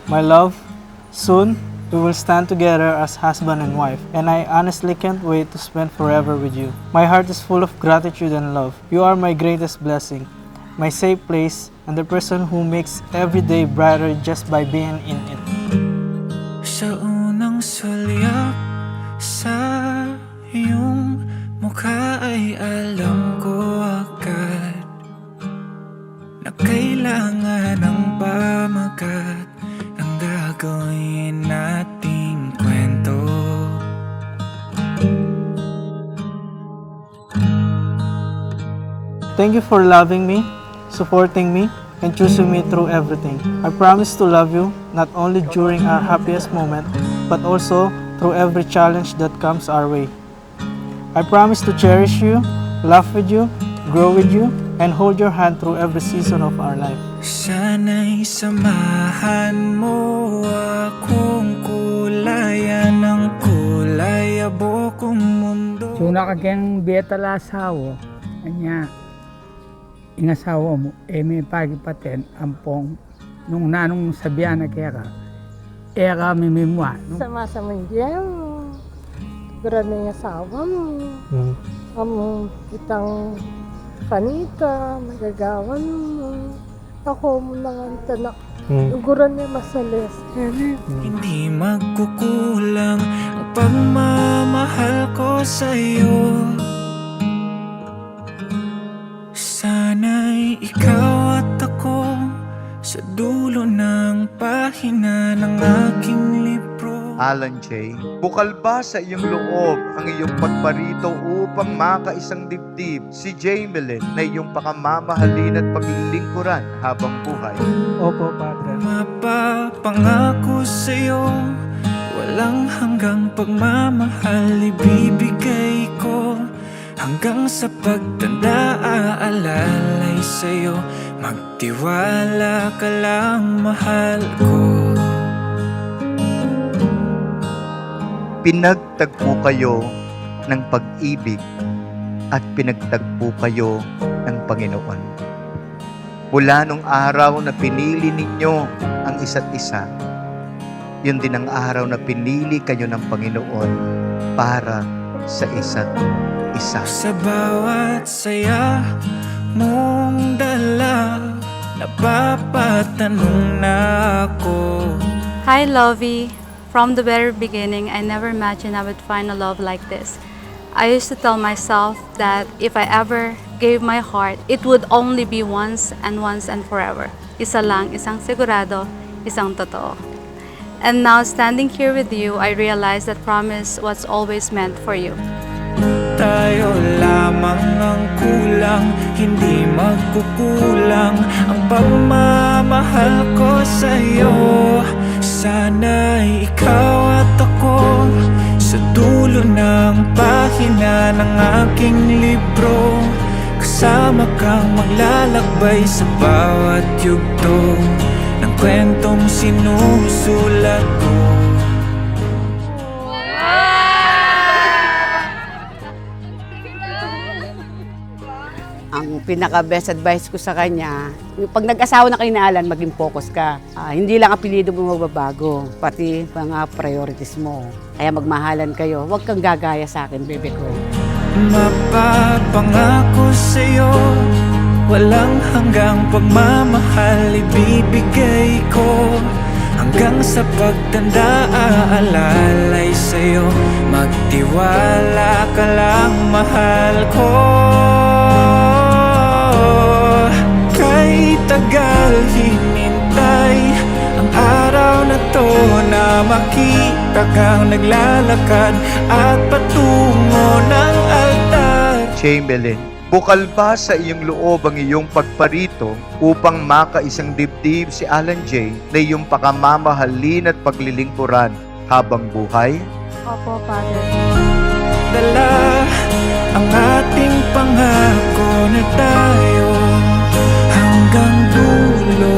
My love, soon we will stand together as husband and wife, and I honestly can't wait to spend forever with you. My heart is full of gratitude and love. You are my greatest blessing, my safe place, and the person who makes every day brighter just by being in it. Sa unang sulyap sa iyong mukha ay alam ko agad na kailangan ng pamagat ang gagawin nating kwento. Thank you for loving me, supporting me, and choosing me through everything. I promise to love you not only during our happiest moment, but also through every challenge that comes our way. I promise to cherish you, laugh with you, grow with you, and hold your hand through every season of our life. Sana'y samahan mo akong kulayan ng kulay abokong mundo. Suna ka keng betala asawa, kanya ingasawa mo, may pagipaten, ampong, nung nanong sabihan na kaya ka, may mimwa. Sama-sama diyan. Gura na yung asawa mo. Itang kanita, magagawan mo. Ako mo nang ang tanak. Gura na masalis. Hindi magkukulang ang pagmamahal ko sa'yo. Sana'y ikaw at ako sa dulo ng pahina ng aking libro. Alan J., bukal ba sa iyong loob ang iyong pagparito upang makaisang dibdib si Jamelyn na iyong pakamamahalin at paglilingkuran habang buhay? Opo, Padre. Mapapangako sa'yo, walang hanggang pagmamahal ibibigay ko. Hanggang sa pagtanda aalalay sa'yo, magtiwala ka lang, mahal ko. Pinagtagpo kayo ng pag-ibig at pinagtagpo kayo ng Panginoon. Mula nung araw na pinili ninyo ang isa't isa, yun din ang araw na pinili kayo ng Panginoon para sa isa't isa. Sa bawat saya mong dala, napapatanong na ako. Hi, Lovey. From the very beginning, I never imagined I would find a love like this. I used to tell myself that if I ever gave my heart, it would only be once and forever. Isa lang, isang sigurado, isang totoo. And now, standing here with you, I realize that promise was always meant for you. Tayo lamang ang kulang, hindi magkukulang ang pagmamahal ko sa'yo. Sana'y ikaw at ako sa dulo ng pahina ng aking libro. Kasama kang maglalakbay sa bawat yugto ng kwentong sinusulat ko. Ang pinaka-best advice ko sa kanya, yung pag nag-asawa na kayo na Alan, maging focus ka. Hindi lang apelyido mo magbabago, pati mga priorities mo. Kaya magmahalan kayo, huwag kang gagaya sa akin, bebe ko. Mapapangako sa'yo, walang hanggang pagmamahal ibibigay ko. Hanggang sa pagtanda aalalay sa'yo, magtiwala ka lang, mahal ko. Kahit tagal hinintay ang araw na to na makita kang naglalakad at patungo ng altar. Jamelyn, bukal ba sa iyong loob ang iyong pagparito upang makaisang dibdib si Alan J. na iyong pakamamahalin at paglilingkuran habang buhay? Opo, Padre. Dala ang ating pangako na tayo hanggang dulo.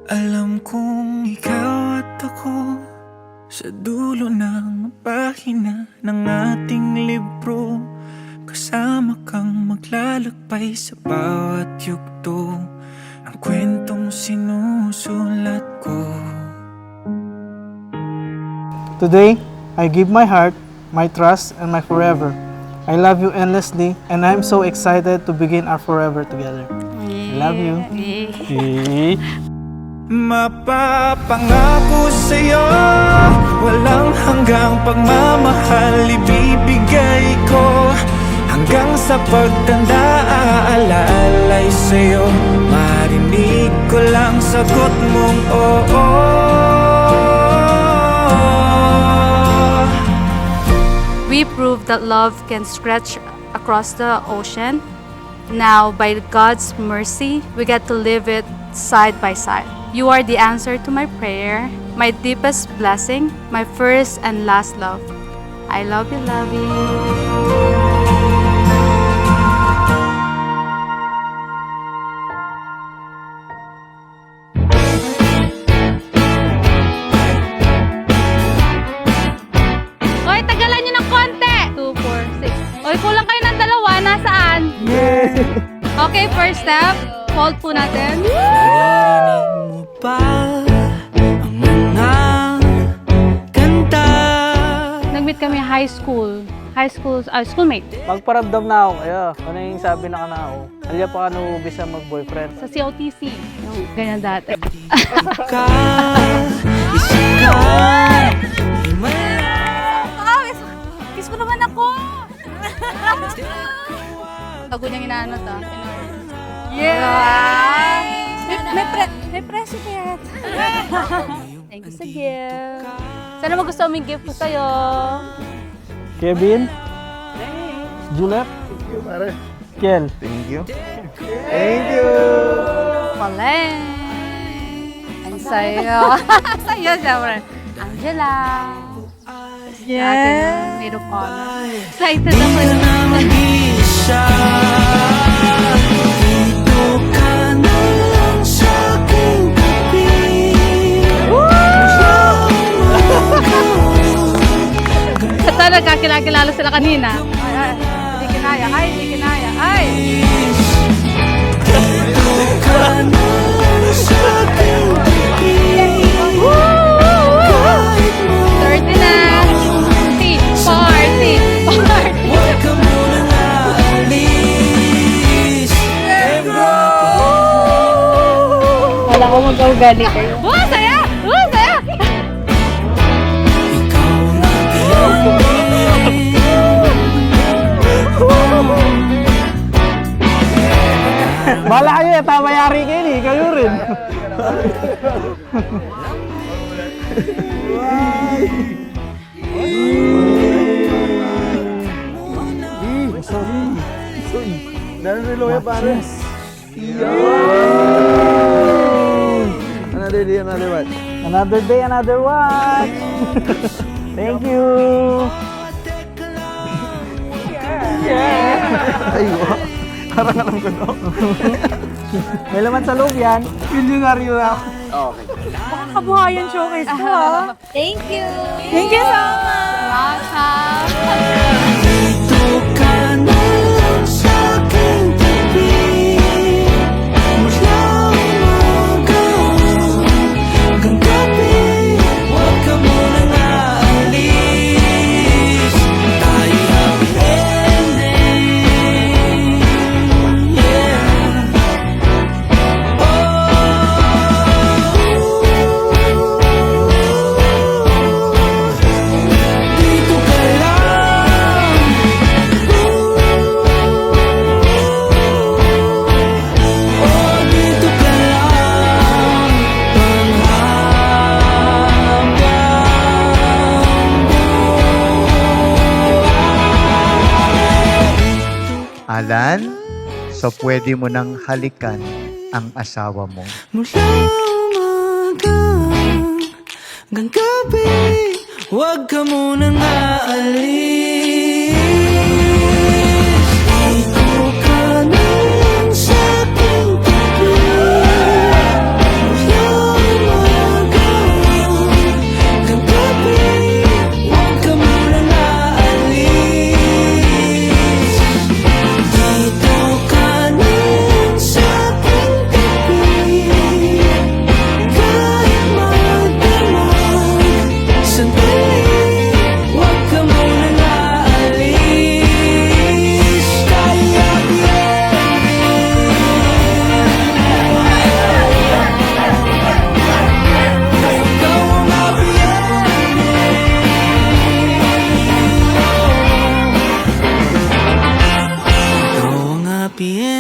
Alam kong ikaw at ako sa dulo ng pahina ng ating libro. Kasama kang maglalakad Sumalakbay sa bawat yugto ang kwentong sinusulat ko. Today, I give my heart, my trust, and my forever. I love you endlessly, and I'm so excited to begin our forever together. I love you. Mapapangako sa'yo, walang hanggang pagmamahal ibibigay ko. Hanggang sa pagtanda, aalaalay sa'yo, marinig ko lang sagot mong oo. We proved that love can stretch across the ocean. Now, by God's mercy, we get to live it side by side. You are the answer to my prayer, my deepest blessing, my first and last love. I love you, Lovey. Hoy, tagalan nyo ng konti! 2, 4, 6. Hoy, kulang kayo ng dalawa. Nasaan? Okay, first step. Hold po natin. Mo ba ang mga kanta? Nag-meet kami schoolmate. Magparamdam na ako kayo. Ano yung sabi na kanao? Alya pa ka bisa mag-boyfriend. Sa COTC. Yung ganyan dati. Ka, isa ka, Kiss mo naman ako! Tago niyang inaano to. Yeah! May president! Thank you sa gift. Sana magustuhan mo yung gift ko sa'yo. Kevin? Juliet? Kiel? Thank you. Maleng! Ang sayo. Sayo, siyempre. Angela. Yeah! Maid of honor. Excited ako. mag-isa. Dito ka na lang sa aking tabi. Ito, nagkakilala sila kanina. Ay, hindi kinaya. Ay! Dito ka na lang sa aking tabi. 30 na! Party! Huwag ka munang aalis. Wala ko mag-ugali kayo. Saya! Saya! Ikaw na Bala kayo eh, tama yari kayo eh. Kayo rin. Another day, another watch. Thank you. Parang alam ko no. May laman sa loob yan. Milyonaryo na ako. Kabuhayan showcase ko ha. Thank you! Thank you so much. Dito ka na lang sa aking tabi. Mula umaga hanggang gabi. Huwag ka munang aalis. Tayo happy ending. Yeah. Dito ka lang. Dito ka lang. Alan, so pwede mo nang halikan ang asawa mo. Mula umaga hanggang gabi, huwag ka munang aalis. Dito ka na lang sa aking tabi. Mula umaga hanggang gabi, huwag ka munang aalis. Dito happy